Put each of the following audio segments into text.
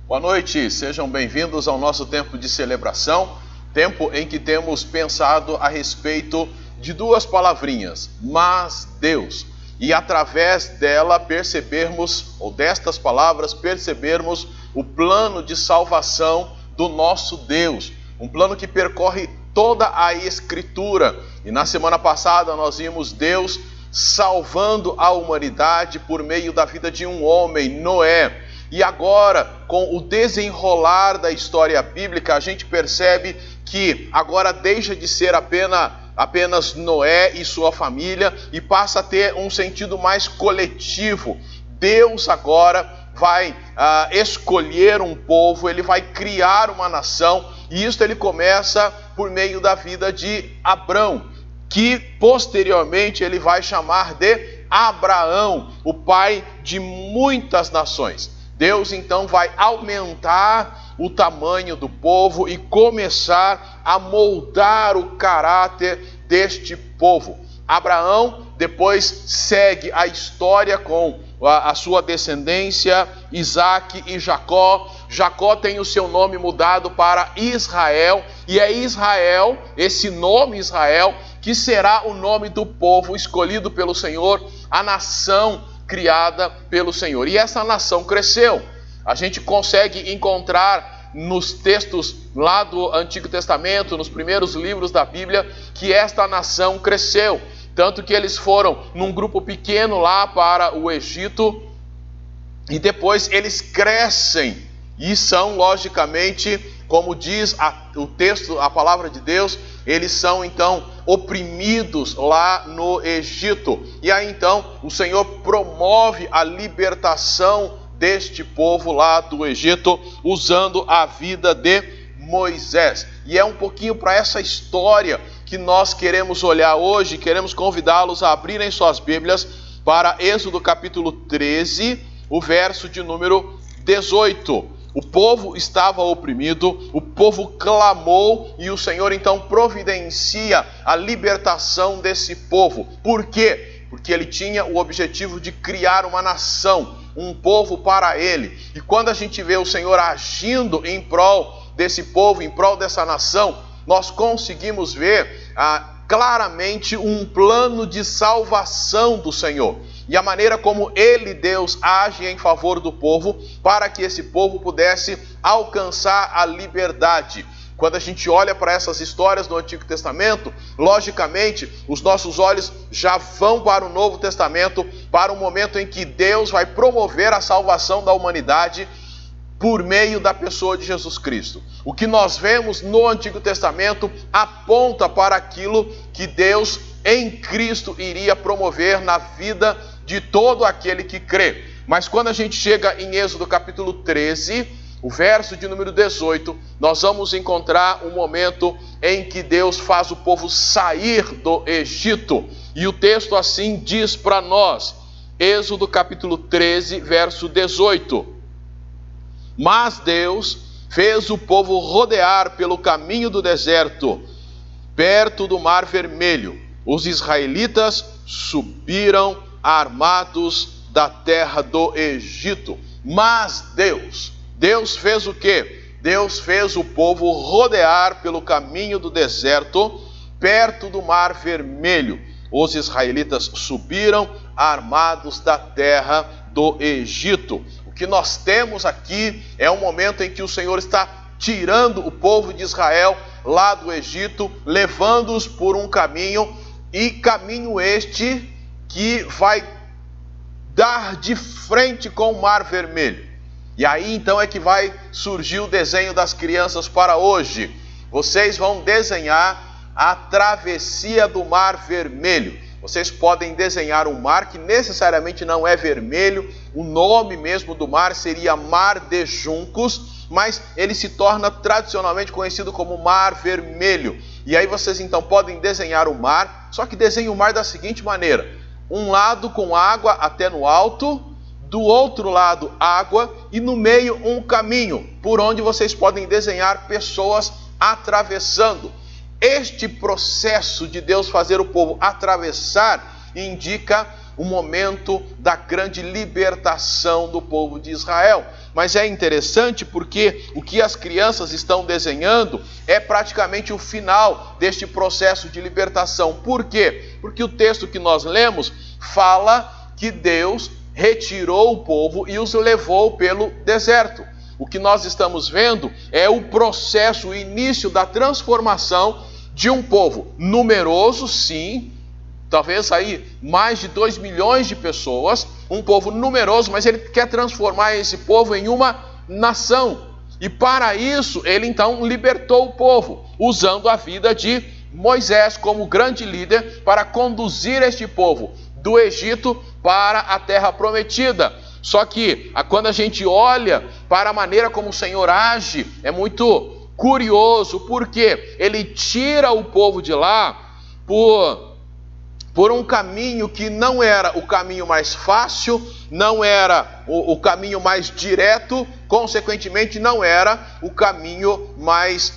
Boa noite, sejam bem-vindos ao nosso tempo de celebração, tempo em que temos pensado a respeito de duas palavrinhas, mas Deus, e através dela percebermos, ou destas palavras percebermos o plano de salvação do nosso Deus, um plano que percorre toda a Escritura. E na semana passada nós vimos Deus salvando a humanidade por meio da vida de um homem, Noé. E agora, com o desenrolar da história bíblica, a gente percebe que agora deixa de ser apenas Noé e sua família e passa a ter um sentido mais coletivo. Deus agora vai escolher um povo, ele vai criar uma nação, e isso ele começa por meio da vida de Abrão, que posteriormente ele vai chamar de Abraão, o pai de muitas nações. Deus então vai aumentar o tamanho do povo e começar a moldar o caráter deste povo. Abraão depois segue a história com a sua descendência, Isaac e Jacó. Jacó tem o seu nome mudado para Israel, e é Israel, esse nome Israel, que será o nome do povo escolhido pelo Senhor, a nação criada pelo Senhor. E essa nação cresceu. A gente consegue encontrar nos textos lá do Antigo Testamento, nos primeiros livros da Bíblia, que esta nação cresceu. Tanto que eles foram num grupo pequeno lá para o Egito, e depois eles crescem e são, logicamente, como diz o texto, a palavra de Deus, eles são então oprimidos lá no Egito. E aí então o Senhor promove a libertação deste povo lá do Egito, usando a vida de Moisés. E é um pouquinho para essa história que nós queremos olhar hoje. Queremos convidá-los a abrirem suas Bíblias para Êxodo capítulo 13, o verso de número 18. O povo estava oprimido, o povo clamou, e o Senhor então providencia a libertação desse povo. Por quê? Porque ele tinha o objetivo de criar uma nação, um povo para ele. E quando a gente vê o Senhor agindo em prol desse povo, em prol dessa nação, nós conseguimos ver claramente um plano de salvação do Senhor. E a maneira como ele, Deus, age em favor do povo, para que esse povo pudesse alcançar a liberdade. Quando a gente olha para essas histórias do Antigo Testamento, logicamente, os nossos olhos já vão para o Novo Testamento, para o momento em que Deus vai promover a salvação da humanidade por meio da pessoa de Jesus Cristo. O que nós vemos no Antigo Testamento aponta para aquilo que Deus em Cristo iria promover na vida de todo aquele que crê. Mas quando a gente chega em Êxodo capítulo 13, o verso de número 18, nós vamos encontrar um momento em que Deus faz o povo sair do Egito. E o texto assim diz para nós, Êxodo capítulo 13, verso 18. Mas Deus fez o povo rodear pelo caminho do deserto, perto do Mar Vermelho. Os israelitas subiram armados da terra do Egito. Mas Deus fez o quê? Deus fez o povo rodear pelo caminho do deserto, perto do Mar Vermelho. Os israelitas subiram armados da terra do Egito. O que nós temos aqui é um momento em que o Senhor está tirando o povo de Israel lá do Egito, levando-os por um caminho, e caminho este que vai dar de frente com o Mar Vermelho. E aí então é que vai surgir o desenho das crianças para hoje. Vocês vão desenhar a travessia do Mar Vermelho. Vocês podem desenhar um mar que necessariamente não é vermelho. O nome mesmo do mar seria Mar de Juncos, mas ele se torna tradicionalmente conhecido como Mar Vermelho. E aí vocês então podem desenhar o mar, só que desenhem o mar da seguinte maneira: um lado com água até no alto, do outro lado água, e no meio um caminho, por onde vocês podem desenhar pessoas atravessando. Este processo de Deus fazer o povo atravessar indica o momento da grande libertação do povo de Israel. Mas é interessante porque o que as crianças estão desenhando é praticamente o final deste processo de libertação. Por quê? Porque o texto que nós lemos fala que Deus retirou o povo e os levou pelo deserto. O que nós estamos vendo é o processo, o início da transformação de um povo numeroso, sim, talvez aí mais de 2 milhões de pessoas, um povo numeroso, mas ele quer transformar esse povo em uma nação. E para isso, ele então libertou o povo, usando a vida de Moisés como grande líder para conduzir este povo do Egito para a terra prometida. Só que quando a gente olha para a maneira como o Senhor age, é muito curioso, porque ele tira o povo de lá por um caminho que não era o caminho mais fácil, não era o caminho mais direto, consequentemente não era o caminho mais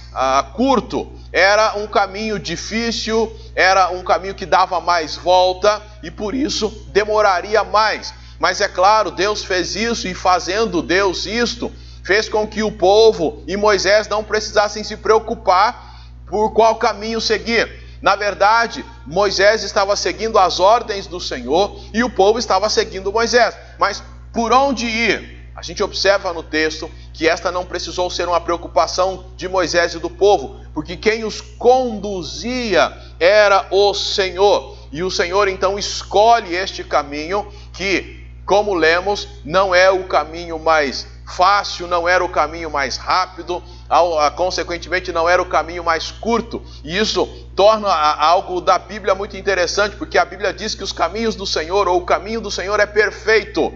curto. Era um caminho difícil, era um caminho que dava mais volta e por isso demoraria mais. Mas é claro, Deus fez isso e fazendo Deus isto, fez com que o povo e Moisés não precisassem se preocupar por qual caminho seguir. Na verdade, Moisés estava seguindo as ordens do Senhor e o povo estava seguindo Moisés. Mas por onde ir? A gente observa no texto que esta não precisou ser uma preocupação de Moisés e do povo, porque quem os conduzia era o Senhor. E o Senhor então escolhe este caminho que, como lemos, não é o caminho mais fácil, não era o caminho mais rápido, consequentemente não era o caminho mais curto. E isso torna algo da Bíblia muito interessante, porque a Bíblia diz que os caminhos do Senhor, ou o caminho do Senhor é perfeito.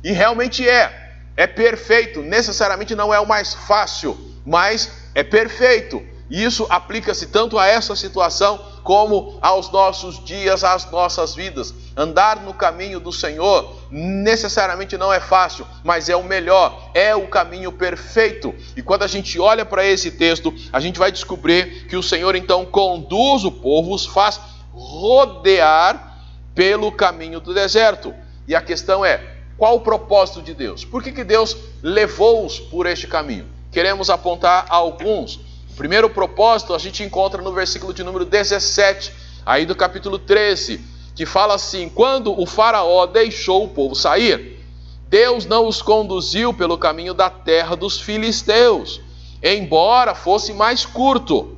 E realmente é perfeito, necessariamente não é o mais fácil, mas é perfeito. E isso aplica-se tanto a essa situação como aos nossos dias, às nossas vidas. Andar no caminho do Senhor necessariamente não é fácil, mas é o melhor, é o caminho perfeito. E quando a gente olha para esse texto, a gente vai descobrir que o Senhor então conduz o povo, os faz rodear pelo caminho do deserto. E a questão é, qual o propósito de Deus? Por que Deus levou-os por este caminho? Queremos apontar alguns. O primeiro propósito a gente encontra no versículo de número 17, aí do capítulo 13, que fala assim: quando o faraó deixou o povo sair, Deus não os conduziu pelo caminho da terra dos filisteus, embora fosse mais curto,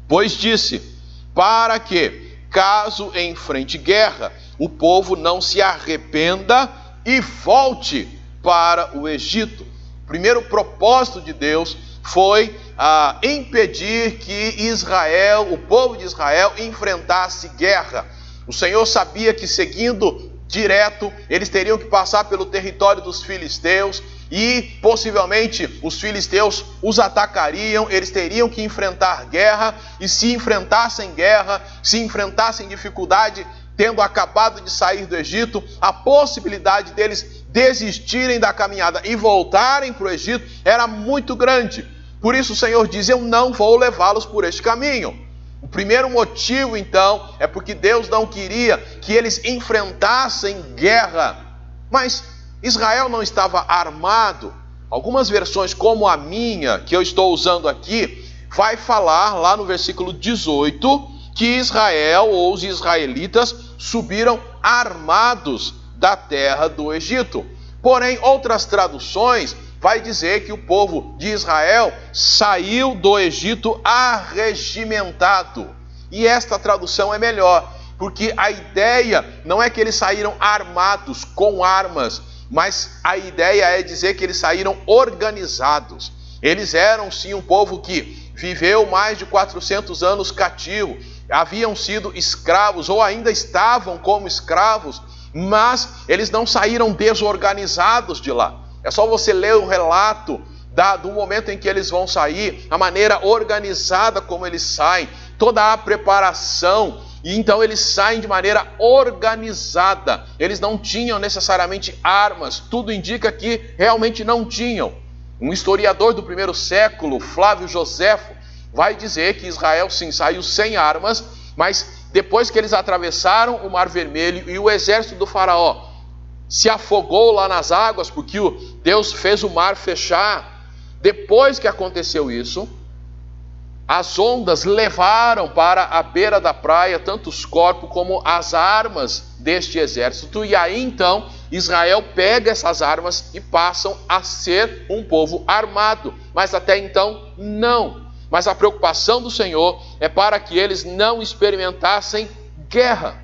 pois disse, para que, caso enfrente guerra, o povo não se arrependa e volte para o Egito. O primeiro propósito de Deus foi impedir que Israel, o povo de Israel, enfrentasse guerra. O Senhor sabia que seguindo direto, eles teriam que passar pelo território dos filisteus e possivelmente os filisteus os atacariam, eles teriam que enfrentar guerra, e se enfrentassem guerra, se enfrentassem dificuldade, tendo acabado de sair do Egito, a possibilidade deles desistirem da caminhada e voltarem para o Egito era muito grande. Por isso o Senhor diz, eu não vou levá-los por este caminho. O primeiro motivo, então, é porque Deus não queria que eles enfrentassem guerra. Mas Israel não estava armado. Algumas versões, como a minha, que eu estou usando aqui, vai falar lá no versículo 18, que Israel ou os israelitas subiram armados da terra do Egito. Porém, outras traduções vai dizer que o povo de Israel saiu do Egito arregimentado. E esta tradução é melhor, porque a ideia não é que eles saíram armados com armas, mas a ideia é dizer que eles saíram organizados. Eles eram sim um povo que viveu mais de 400 anos cativo, haviam sido escravos ou ainda estavam como escravos, mas eles não saíram desorganizados de lá. É só você ler o relato do momento em que eles vão sair, a maneira organizada como eles saem, toda a preparação, e então eles saem de maneira organizada. Eles não tinham necessariamente armas, tudo indica que realmente não tinham. Um historiador do primeiro século, Flávio Joséfo, vai dizer que Israel sim saiu sem armas, mas depois que eles atravessaram o Mar Vermelho e o exército do faraó se afogou lá nas águas, porque Deus fez o mar fechar, depois que aconteceu isso, as ondas levaram para a beira da praia tanto os corpos como as armas deste exército, e aí então Israel pega essas armas e passam a ser um povo armado, mas até então não. Mas a preocupação do Senhor é para que eles não experimentassem guerra.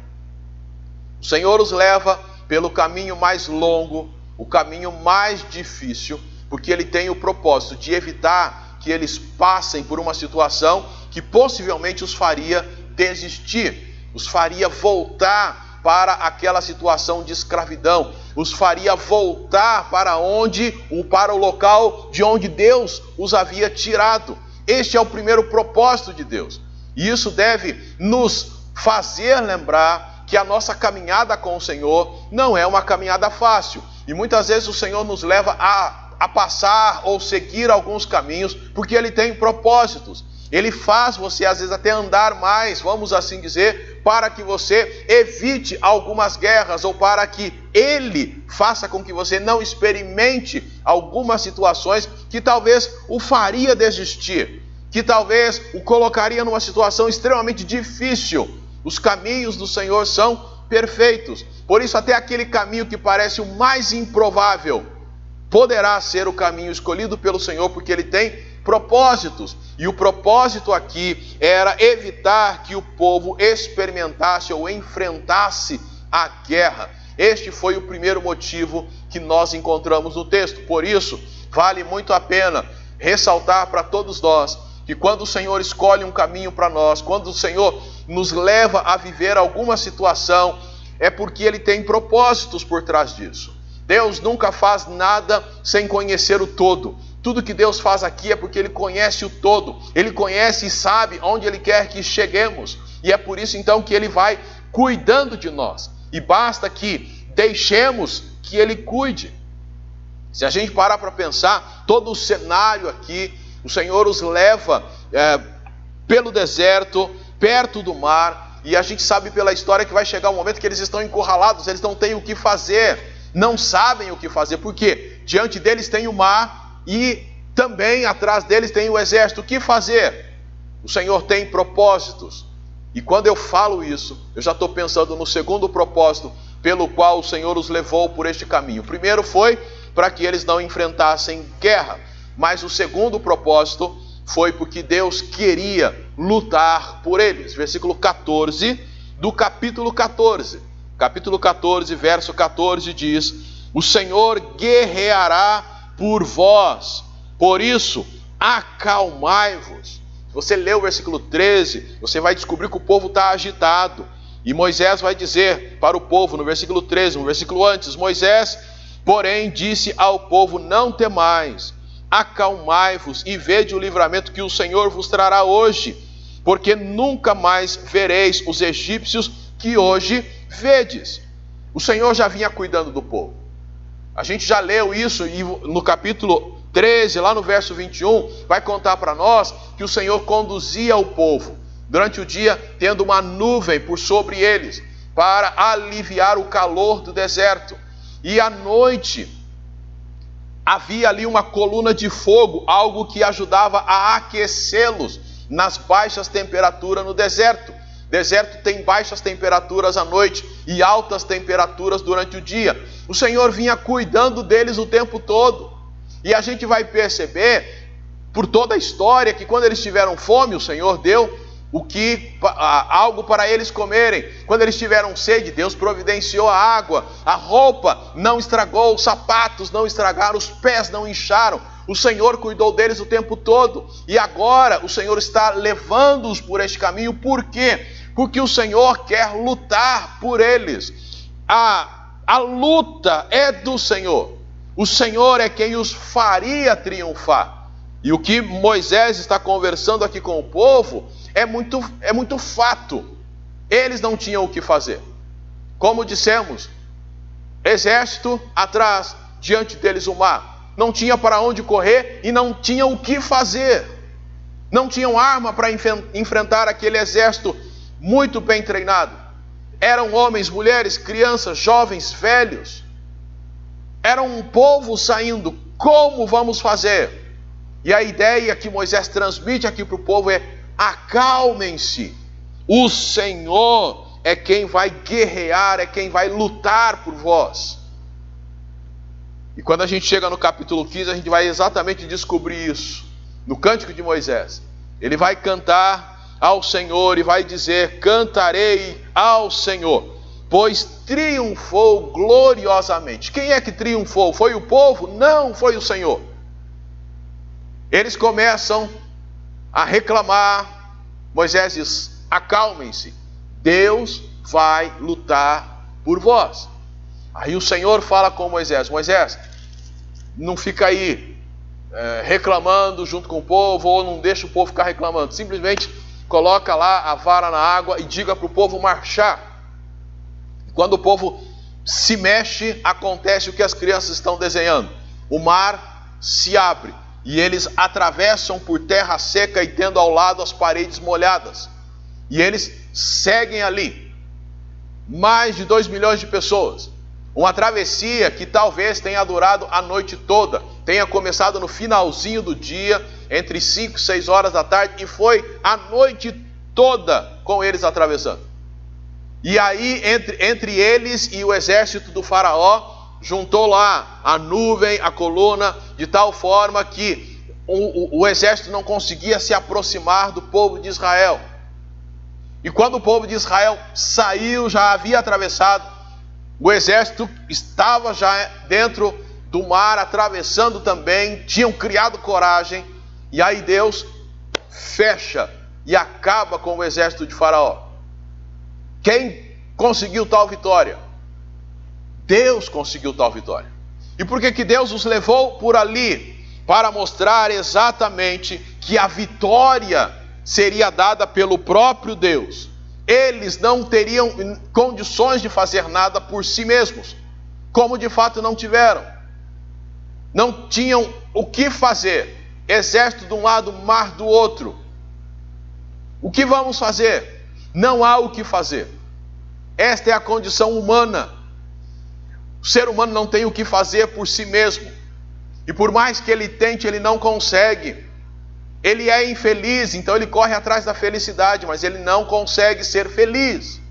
O Senhor os leva pelo caminho mais longo, o caminho mais difícil, porque Ele tem o propósito de evitar que eles passem por uma situação que possivelmente os faria desistir, os faria voltar para aquela situação de escravidão, os faria voltar para o local de onde Deus os havia tirado. Este é o primeiro propósito de Deus. E isso deve nos fazer lembrar que a nossa caminhada com o Senhor não é uma caminhada fácil. E muitas vezes o Senhor nos leva a passar ou seguir alguns caminhos, porque Ele tem propósitos. Ele faz você às vezes até andar mais, vamos assim dizer, para que você evite algumas guerras, ou para que Ele faça com que você não experimente algumas situações que talvez o faria desistir, que talvez o colocaria numa situação extremamente difícil. Os caminhos do Senhor são perfeitos, por isso até aquele caminho que parece o mais improvável poderá ser o caminho escolhido pelo Senhor, porque Ele tem propósitos. E o propósito aqui era evitar que o povo experimentasse ou enfrentasse a guerra. Este foi o primeiro motivo que nós encontramos no texto. Por isso, vale muito a pena ressaltar para todos nós que quando o Senhor escolhe um caminho para nós, quando o Senhor nos leva a viver alguma situação, é porque Ele tem propósitos por trás disso. Deus nunca faz nada sem conhecer o todo. Tudo que Deus faz aqui é porque Ele conhece o todo. Ele conhece e sabe onde Ele quer que cheguemos. E é por isso então que Ele vai cuidando de nós. E basta que deixemos que Ele cuide. Se a gente parar para pensar, todo o cenário aqui, o Senhor os leva pelo deserto, perto do mar. E a gente sabe pela história que vai chegar um momento que eles estão encurralados, eles não têm o que fazer. Não sabem o que fazer, porque diante deles tem o mar e também atrás deles tem o exército. O que fazer? O Senhor tem propósitos. E quando eu falo isso, eu já estou pensando no segundo propósito pelo qual o Senhor os levou por este caminho. O primeiro foi para que eles não enfrentassem guerra, mas o segundo propósito foi porque Deus queria lutar por eles. Versículo 14 do capítulo 14. Capítulo 14, verso 14 diz: o Senhor guerreará por vós, por isso acalmai-vos. Se você ler o versículo 13, você vai descobrir que o povo está agitado. E Moisés vai dizer para o povo, no versículo 13, um versículo antes: Moisés, porém, disse ao povo: não temais, acalmai-vos e vede o livramento que o Senhor vos trará hoje, porque nunca mais vereis os egípcios que hoje vedes. O Senhor já vinha cuidando do povo. A gente já leu isso e no capítulo 13, lá no verso 21, vai contar para nós que o Senhor conduzia o povo durante o dia, tendo uma nuvem por sobre eles, para aliviar o calor do deserto. E à noite havia ali uma coluna de fogo, algo que ajudava a aquecê-los nas baixas temperaturas no deserto. Deserto tem baixas temperaturas à noite e altas temperaturas durante o dia. O Senhor vinha cuidando deles o tempo todo. E a gente vai perceber, por toda a história, que quando eles tiveram fome, o Senhor deu algo para eles comerem. Quando eles tiveram sede, Deus providenciou a água. A roupa não estragou, os sapatos não estragaram, os pés não incharam. O Senhor cuidou deles o tempo todo. E agora o Senhor está levando-os por este caminho. Por quê? Porque o Senhor quer lutar por eles. A luta é do Senhor. O Senhor é quem os faria triunfar. E o que Moisés está conversando aqui com o povo é muito fato. Eles não tinham o que fazer. Como dissemos, exército atrás, diante deles o mar. Não tinha para onde correr e não tinham o que fazer. Não tinham arma para enfrentar aquele exército muito bem treinado. Eram homens, mulheres, crianças, jovens, velhos. Era um povo saindo. Como vamos fazer? E a ideia que Moisés transmite aqui para o povo é: acalmem-se. O Senhor é quem vai guerrear, é quem vai lutar por vós. E quando a gente chega no capítulo 15, a gente vai exatamente descobrir isso. No Cântico de Moisés, ele vai cantar ao Senhor e vai dizer: cantarei ao Senhor, pois triunfou gloriosamente. Quem é que triunfou? Foi o povo? Não, foi o Senhor. Eles começam a reclamar. Moisés diz: acalmem-se, Deus vai lutar por vós. Aí o Senhor fala com Moisés: Moisés, não fica aí reclamando junto com o povo, ou não deixa o povo ficar reclamando. Simplesmente coloca lá a vara na água e diga para o povo marchar. Quando o povo se mexe, acontece o que as crianças estão desenhando. O mar se abre e eles atravessam por terra seca e tendo ao lado as paredes molhadas. E eles seguem ali. Mais de 2 milhões de pessoas. Uma travessia que talvez tenha durado a noite toda. Tenha começado no finalzinho do dia, entre 5 e 6 horas da tarde, e foi a noite toda com eles atravessando. E aí, entre eles e o exército do faraó, juntou lá a nuvem, a coluna, de tal forma que o exército não conseguia se aproximar do povo de Israel. E quando o povo de Israel saiu, já havia atravessado, o exército estava já dentro do mar, atravessando também, tinham criado coragem, e aí Deus fecha e acaba com o exército de Faraó. Quem conseguiu tal vitória? Deus conseguiu tal vitória. E por que Deus os levou por ali? Para mostrar exatamente que a vitória seria dada pelo próprio Deus. Eles não teriam condições de fazer nada por si mesmos, como de fato não tiveram. Não tinham o que fazer. Exército de um lado, mar do outro. O que vamos fazer? Não há o que fazer. Esta é a condição humana. O ser humano não tem o que fazer por si mesmo. E por mais que ele tente, ele não consegue. Ele é infeliz, então ele corre atrás da felicidade, mas ele não consegue ser feliz.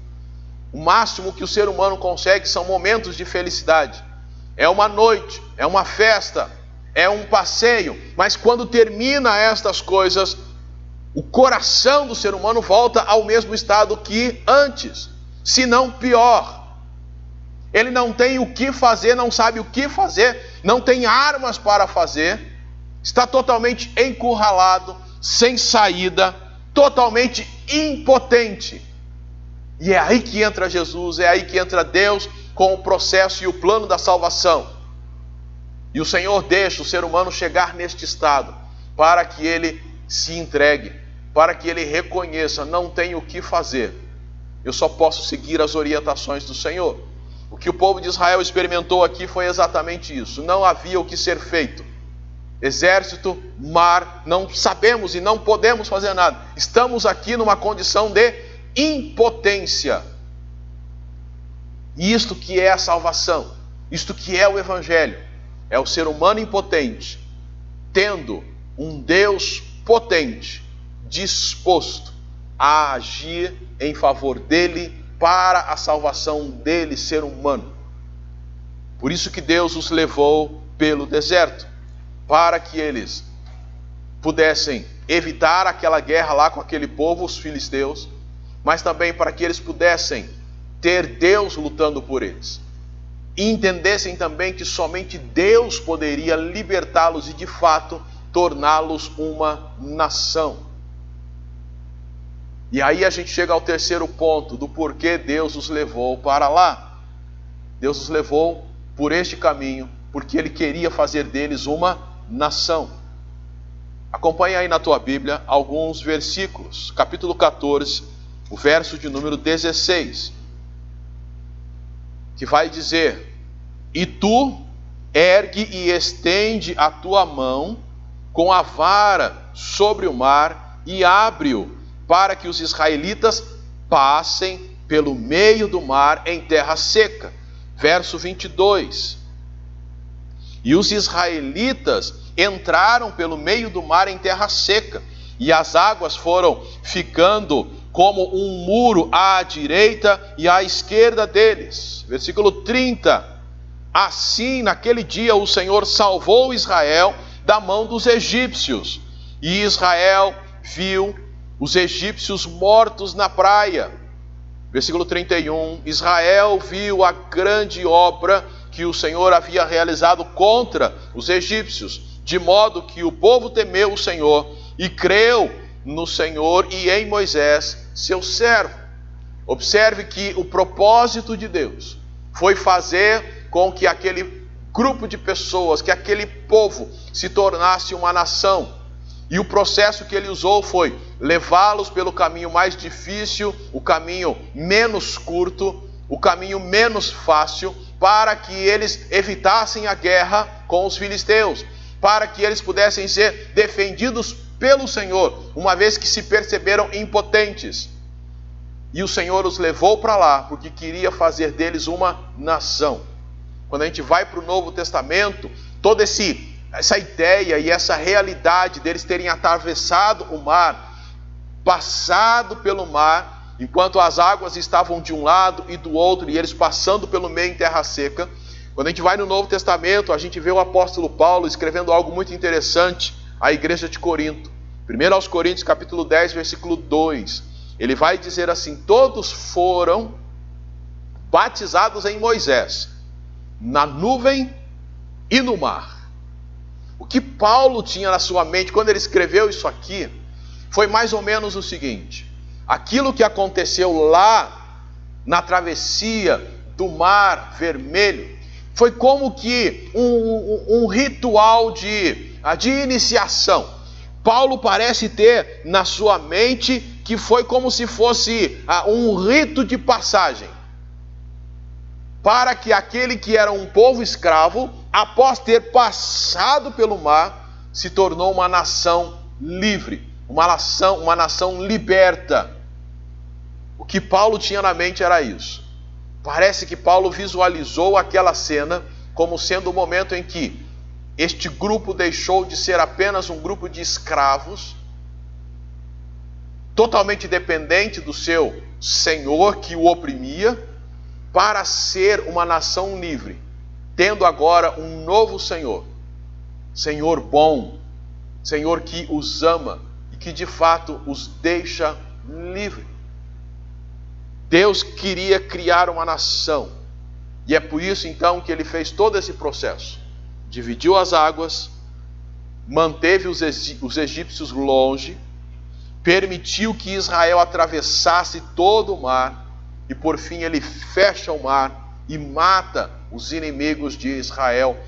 O máximo que o ser humano consegue são momentos de felicidade. É uma noite, é uma festa, é um passeio. Mas quando termina estas coisas, o coração do ser humano volta ao mesmo estado que antes, se não pior. Ele não tem o que fazer, não sabe o que fazer, não tem armas para fazer. Está totalmente encurralado, sem saída, totalmente impotente. E é aí que entra Jesus, é aí que entra Deus com o processo e o plano da salvação. E o Senhor deixa o ser humano chegar neste estado, para que ele se entregue, para que ele reconheça: não tenho o que fazer, eu só posso seguir as orientações do Senhor. O que o povo de Israel experimentou aqui foi exatamente isso. Não havia o que ser feito. Exército, mar, não sabemos e não podemos fazer nada. Estamos aqui numa condição de impotência. E isto que é a salvação, isto que é o Evangelho, é o ser humano impotente, tendo um Deus potente, disposto a agir em favor dele, para a salvação dele, ser humano. Por isso que Deus os levou pelo deserto, para que eles pudessem evitar aquela guerra lá com aquele povo, os filisteus, mas também para que eles pudessem ter Deus lutando por eles. E entendessem também que somente Deus poderia libertá-los e de fato torná-los uma nação. E aí a gente chega ao terceiro ponto do porquê Deus os levou para lá. Deus os levou por este caminho, porque Ele queria fazer deles uma nação. Acompanhe aí na tua Bíblia alguns versículos. Capítulo 14, o verso de número 16, que vai dizer: e tu ergue e estende a tua mão com a vara sobre o mar e abre-o, para que os israelitas passem pelo meio do mar em terra seca. Verso 22. E os israelitas entraram pelo meio do mar em terra seca, e as águas foram ficando como um muro à direita e à esquerda deles. Versículo 30. Assim, naquele dia, o Senhor salvou Israel da mão dos egípcios, e Israel viu os egípcios mortos na praia. Versículo 31. Israel viu a grande obra que o Senhor havia realizado contra os egípcios, de modo que o povo temeu o Senhor e creu no Senhor e em Moisés, seu servo. Observe que o propósito de Deus foi fazer com que aquele grupo de pessoas, que aquele povo se tornasse uma nação. E o processo que ele usou foi levá-los pelo caminho mais difícil, o caminho menos curto, o caminho menos fácil, para que eles evitassem a guerra com os filisteus, para que eles pudessem ser defendidos pelo Senhor, uma vez que se perceberam impotentes. E o Senhor os levou para lá, porque queria fazer deles uma nação. Quando a gente vai para o Novo Testamento, toda essa ideia e essa realidade deles terem atravessado o mar, passado pelo mar, enquanto as águas estavam de um lado e do outro, e eles passando pelo meio em terra seca. Quando a gente vai no Novo Testamento, a gente vê o apóstolo Paulo escrevendo algo muito interessante à igreja de Corinto. 1 aos Coríntios, capítulo 10, versículo 2. Ele vai dizer assim: todos foram batizados em Moisés, na nuvem e no mar. O que Paulo tinha na sua mente quando ele escreveu isso aqui foi mais ou menos o seguinte: aquilo que aconteceu lá na travessia do Mar Vermelho foi como que um ritual de iniciação. Paulo parece ter na sua mente que foi como se fosse um rito de passagem, para que aquele que era um povo escravo, após ter passado pelo mar, se tornou uma nação livre, uma nação liberta. O que Paulo tinha na mente era isso. Parece que Paulo visualizou aquela cena como sendo o momento em que este grupo deixou de ser apenas um grupo de escravos, totalmente dependente do seu senhor que o oprimia, para ser uma nação livre, tendo agora um novo Senhor, Senhor bom, Senhor que os ama e que de fato os deixa livre. Deus queria criar uma nação, e é por isso então que ele fez todo esse processo. Dividiu as águas, manteve os egípcios longe, permitiu que Israel atravessasse todo o mar, e por fim ele fecha o mar e mata os inimigos de Israel,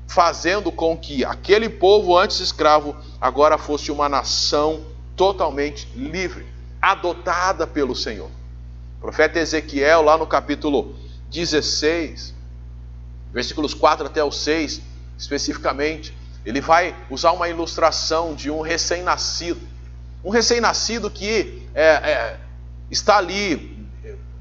fazendo com que aquele povo antes escravo agora fosse uma nação totalmente livre, adotada pelo Senhor. O profeta Ezequiel, lá no capítulo 16, versículos 4 até o 6, especificamente, ele vai usar uma ilustração de um recém-nascido. Um recém-nascido que está ali,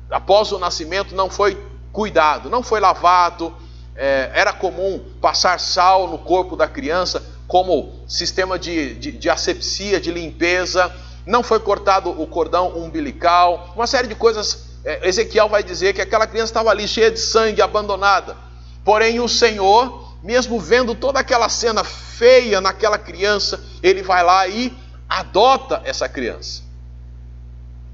após o nascimento, não foi cuidado, não foi lavado. Era comum passar sal no corpo da criança como sistema de asepsia, de limpeza. Não foi cortado o cordão umbilical, uma série de coisas. Ezequiel vai dizer que aquela criança estava ali cheia de sangue, abandonada. Porém o Senhor, mesmo vendo toda aquela cena feia naquela criança, ele vai lá e adota essa criança.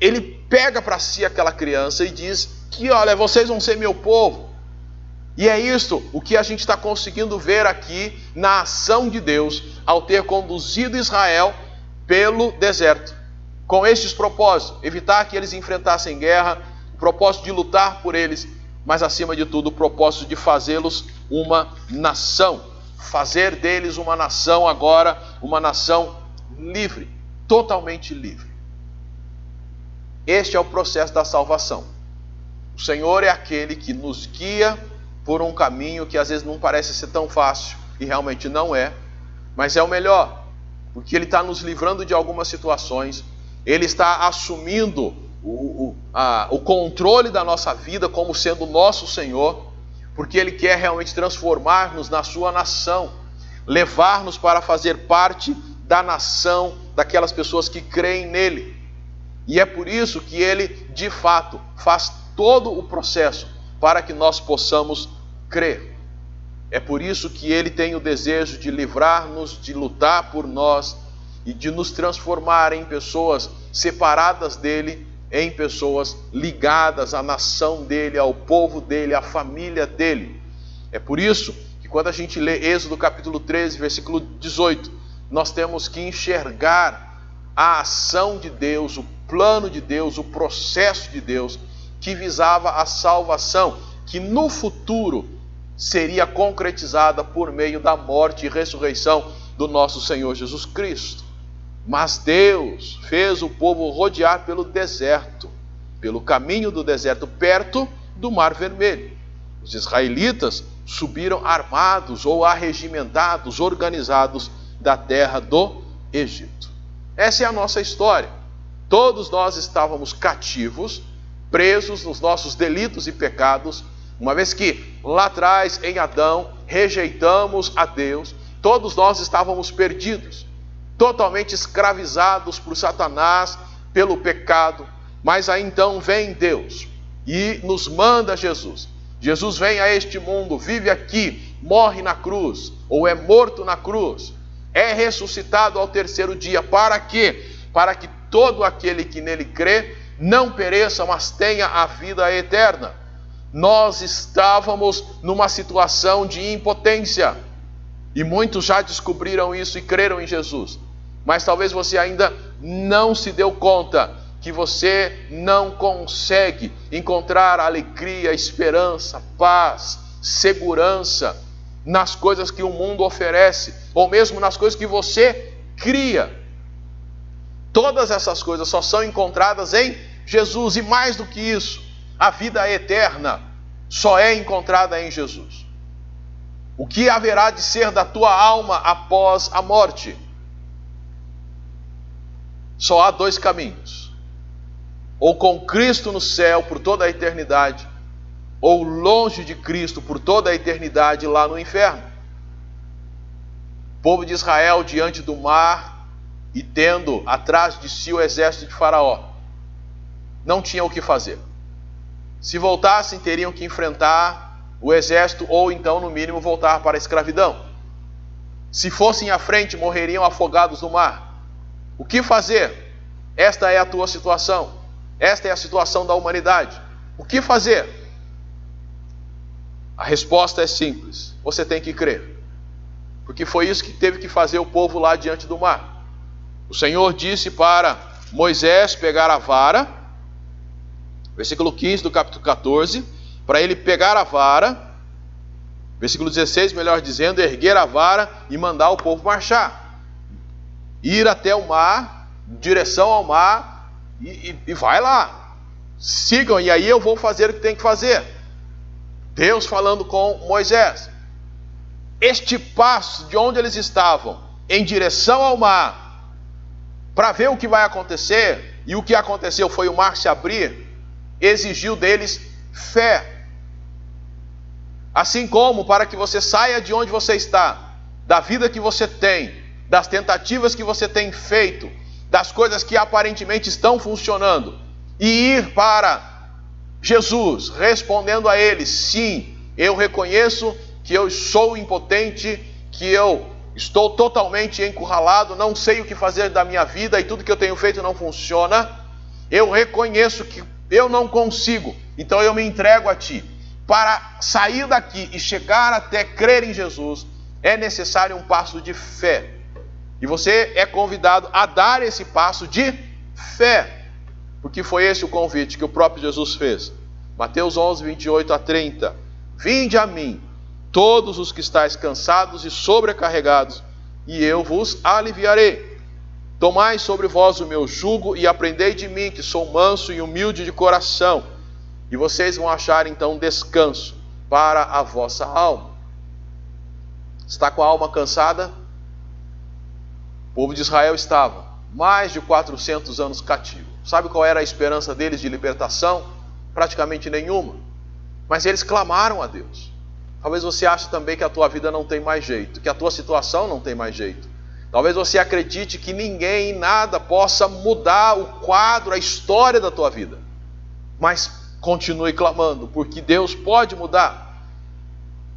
Ele pega para si aquela criança e diz que, olha, vocês vão ser meu povo. E é isso o que a gente está conseguindo ver aqui na ação de Deus, ao ter conduzido Israel pelo deserto, com estes propósitos: evitar que eles enfrentassem guerra, o propósito de lutar por eles, mas acima de tudo o propósito de fazê-los uma nação, fazer deles uma nação agora, uma nação livre, totalmente livre. Este é o processo da salvação. O Senhor é aquele que nos guia por um caminho que às vezes não parece ser tão fácil, e realmente não é, mas é o melhor, porque Ele está nos livrando de algumas situações, Ele está assumindo o controle da nossa vida como sendo nosso Senhor, porque Ele quer realmente transformar-nos na sua nação, levar-nos para fazer parte da nação daquelas pessoas que creem nele. E é por isso que Ele, de fato, faz todo o processo para que nós possamos crer. É por isso que Ele tem o desejo de livrar-nos, de lutar por nós e de nos transformar em pessoas separadas dEle, em pessoas ligadas à nação dEle, ao povo dEle, à família dEle. É por isso que quando a gente lê Êxodo capítulo 13, versículo 18, nós temos que enxergar a ação de Deus, o plano de Deus, o processo de Deus que visava a salvação, que no futuro seria concretizada por meio da morte e ressurreição do nosso Senhor Jesus Cristo. Mas Deus fez o povo rodear pelo deserto, pelo caminho do deserto, perto do Mar Vermelho. Os israelitas subiram armados ou arregimentados, organizados da terra do Egito. Essa é a nossa história. Todos nós estávamos cativos, presos nos nossos delitos e pecados, uma vez que lá atrás, em Adão, rejeitamos a Deus. Todos nós estávamos perdidos, totalmente escravizados por Satanás, pelo pecado. Mas aí então vem Deus e nos manda Jesus. Jesus vem a este mundo, vive aqui, morre na cruz, ou é morto na cruz, é ressuscitado ao terceiro dia. Para quê? Para que todo aquele que nele crê não pereça, mas tenha a vida eterna. Nós estávamos numa situação de impotência, e muitos já descobriram isso e creram em Jesus. Mas talvez você ainda não se deu conta que você não consegue encontrar alegria, esperança, paz, segurança nas coisas que o mundo oferece, ou mesmo nas coisas que você cria. Todas essas coisas só são encontradas em Jesus, e mais do que isso, a vida eterna só é encontrada em Jesus. O que haverá de ser da tua alma após a morte? Só há dois caminhos: ou com Cristo no céu por toda a eternidade, ou longe de Cristo por toda a eternidade lá no inferno. O povo de Israel diante do mar e tendo atrás de si o exército de Faraó, não tinham o que fazer. Se voltassem, teriam que enfrentar o exército, ou então, no mínimo, voltar para a escravidão. Se fossem à frente, morreriam afogados no mar. O que fazer? Esta é a tua situação. Esta é a situação da humanidade. O que fazer? A resposta é simples: você tem que crer. Porque foi isso que teve que fazer o povo lá diante do mar. O Senhor disse para Moisés pegar a vara, versículo 15 do capítulo 14, para ele pegar a vara, versículo 16, melhor dizendo, erguer a vara e mandar o povo marchar. Ir até o mar, em direção ao mar, e vai lá. Sigam, e aí eu vou fazer o que tem que fazer. Deus falando com Moisés. Este passo de onde eles estavam, em direção ao mar, para ver o que vai acontecer, e o que aconteceu foi o mar se abrir, exigiu deles fé. Assim como para que você saia de onde você está, da vida que você tem, das tentativas que você tem feito, das coisas que aparentemente estão funcionando, e ir para Jesus, respondendo a Ele: sim, eu reconheço que eu sou impotente, que eu estou totalmente encurralado, não sei o que fazer da minha vida e tudo que eu tenho feito não funciona. Eu reconheço que eu não consigo, então eu me entrego a Ti. Para sair daqui e chegar até crer em Jesus, é necessário um passo de fé. E você é convidado a dar esse passo de fé, porque foi esse o convite que o próprio Jesus fez. Mateus 11, 28 a 30. Vinde a mim, todos os que estáis cansados e sobrecarregados, e eu vos aliviarei. Tomai sobre vós o meu jugo e aprendei de mim, que sou manso e humilde de coração, e vocês vão achar então descanso para a vossa alma. Está com a alma cansada? O povo de Israel estava mais de 400 anos cativo. Sabe qual era a esperança deles de libertação? Praticamente nenhuma. Mas eles clamaram a Deus. Talvez você ache também que a tua vida não tem mais jeito, que a tua situação não tem mais jeito. Talvez você acredite que ninguém, nada possa mudar o quadro, a história da tua vida. Mas continue clamando, porque Deus pode mudar.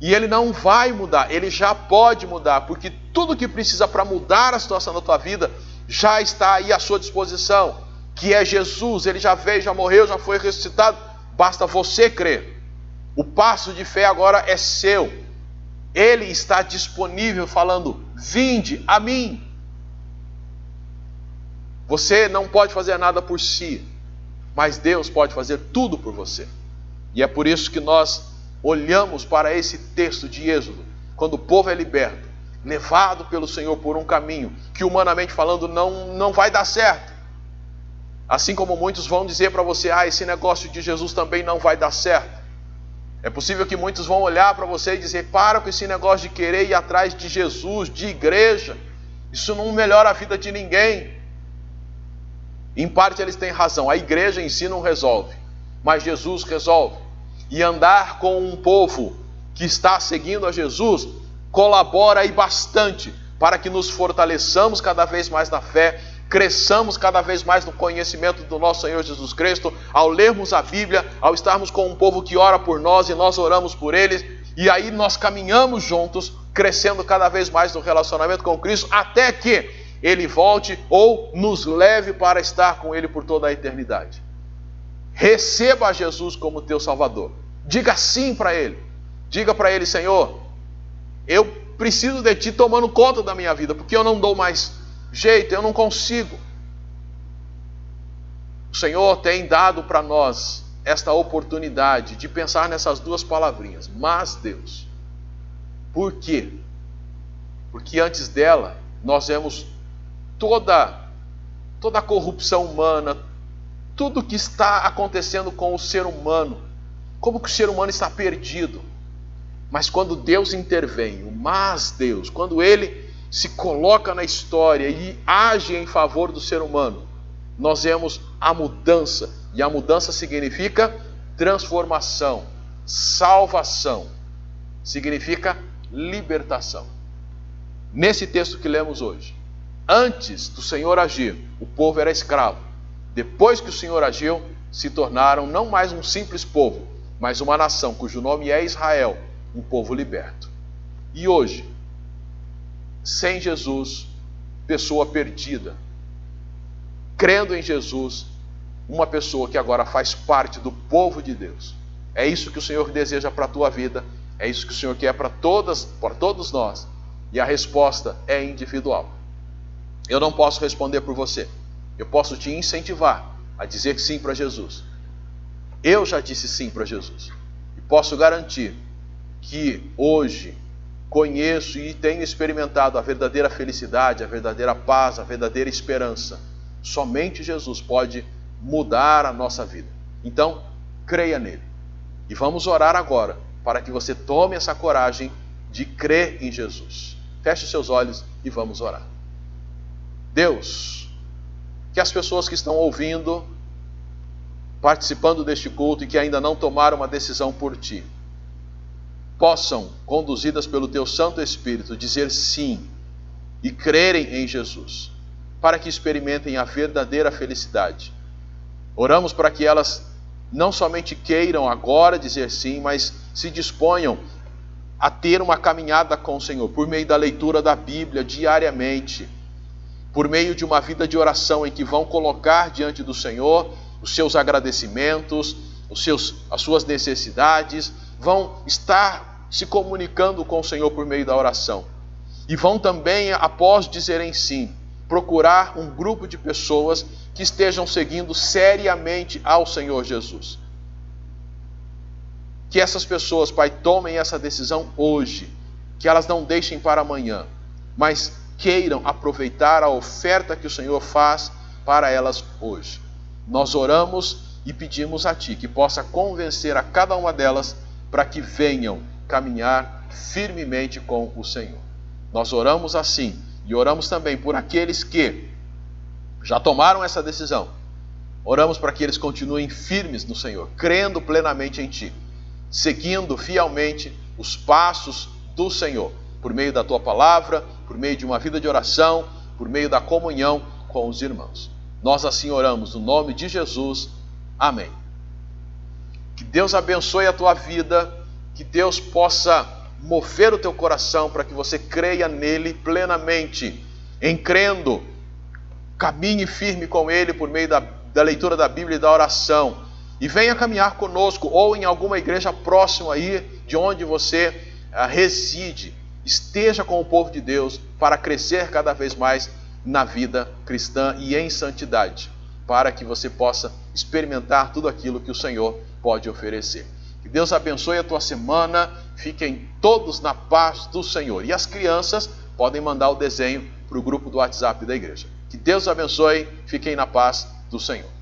E Ele não vai mudar, Ele já pode mudar, porque tudo que precisa para mudar a situação da tua vida já está aí à sua disposição, que é Jesus. Ele já veio, já morreu, já foi ressuscitado, basta você crer. O passo de fé agora é seu. Ele está disponível falando, vinde a mim. Você não pode fazer nada por si, mas Deus pode fazer tudo por você. E é por isso que nós olhamos para esse texto de Êxodo, quando o povo é liberto, levado pelo Senhor por um caminho que humanamente falando não vai dar certo. Assim como muitos vão dizer para você, esse negócio de Jesus também não vai dar certo. É possível que muitos vão olhar para você e dizer, para com esse negócio de querer ir atrás de Jesus, de igreja, isso não melhora a vida de ninguém. Em parte eles têm razão, a igreja em si não resolve, mas Jesus resolve. E andar com um povo que está seguindo a Jesus colabora aí bastante para que nos fortaleçamos cada vez mais na fé, cresçamos cada vez mais no conhecimento do nosso Senhor Jesus Cristo, ao lermos a Bíblia, ao estarmos com um povo que ora por nós e nós oramos por eles, e aí nós caminhamos juntos, crescendo cada vez mais no relacionamento com Cristo, até que Ele volte ou nos leve para estar com Ele por toda a eternidade. Receba Jesus como teu Salvador. Diga sim para Ele. Diga para Ele, Senhor, eu preciso de Ti tomando conta da minha vida, porque eu não dou mais jeito, eu não consigo. O Senhor tem dado para nós esta oportunidade de pensar nessas duas palavrinhas, mas Deus. Por quê? Porque antes dela nós vemos toda a corrupção humana, tudo que está acontecendo com o ser humano, como que o ser humano está perdido. Mas quando Deus intervém, mas Deus, quando Ele se coloca na história e age em favor do ser humano, nós vemos a mudança, e a mudança significa transformação, salvação, significa libertação. Nesse texto que lemos hoje, antes do Senhor agir, o povo era escravo. Depois que o Senhor agiu, se tornaram não mais um simples povo, mas uma nação cujo nome é Israel, um povo liberto. E hoje, sem Jesus, pessoa perdida. Crendo em Jesus, uma pessoa que agora faz parte do povo de Deus. É isso que o Senhor deseja para a tua vida, é isso que o Senhor quer para todos nós. E a resposta é individual. Eu não posso responder por você. Eu posso te incentivar a dizer sim para Jesus. Eu já disse sim para Jesus. E posso garantir que hoje conheço e tenho experimentado a verdadeira felicidade, a verdadeira paz, a verdadeira esperança. Somente Jesus pode mudar a nossa vida. Então, creia nele. E vamos orar agora para que você tome essa coragem de crer em Jesus. Feche os seus olhos e vamos orar. Deus, que as pessoas que estão ouvindo, participando deste culto e que ainda não tomaram uma decisão por Ti, possam, conduzidas pelo Teu Santo Espírito, dizer sim e crerem em Jesus, para que experimentem a verdadeira felicidade. Oramos para que elas não somente queiram agora dizer sim, mas se disponham a ter uma caminhada com o Senhor, por meio da leitura da Bíblia diariamente, por meio de uma vida de oração em que vão colocar diante do Senhor os seus agradecimentos, as suas necessidades, vão estar se comunicando com o Senhor por meio da oração. E vão também, após dizerem sim, procurar um grupo de pessoas que estejam seguindo seriamente ao Senhor Jesus. Que essas pessoas, Pai, tomem essa decisão hoje, que elas não deixem para amanhã, mas queiram aproveitar a oferta que o Senhor faz para elas hoje. Nós oramos e pedimos a Ti que possa convencer a cada uma delas para que venham caminhar firmemente com o Senhor. Nós oramos assim e oramos também por aqueles que já tomaram essa decisão Oramos para que eles continuem firmes no Senhor, crendo plenamente em Ti, seguindo fielmente os passos do Senhor, por meio da Tua palavra, por meio de uma vida de oração, por meio da comunhão com os irmãos. Nós assim oramos no nome de Jesus. Amém. Que Deus abençoe a tua vida, que Deus possa mover o teu coração para que você creia nele plenamente, em crendo, caminhe firme com ele por meio da leitura da Bíblia e da oração, e venha caminhar conosco, ou em alguma igreja próxima aí, de onde você reside, esteja com o povo de Deus, para crescer cada vez mais na vida cristã e em santidade, para que você possa experimentar tudo aquilo que o Senhor pode oferecer. Que Deus abençoe a tua semana, fiquem todos na paz do Senhor. E as crianças podem mandar o desenho para o grupo do WhatsApp da igreja. Que Deus abençoe, fiquem na paz do Senhor.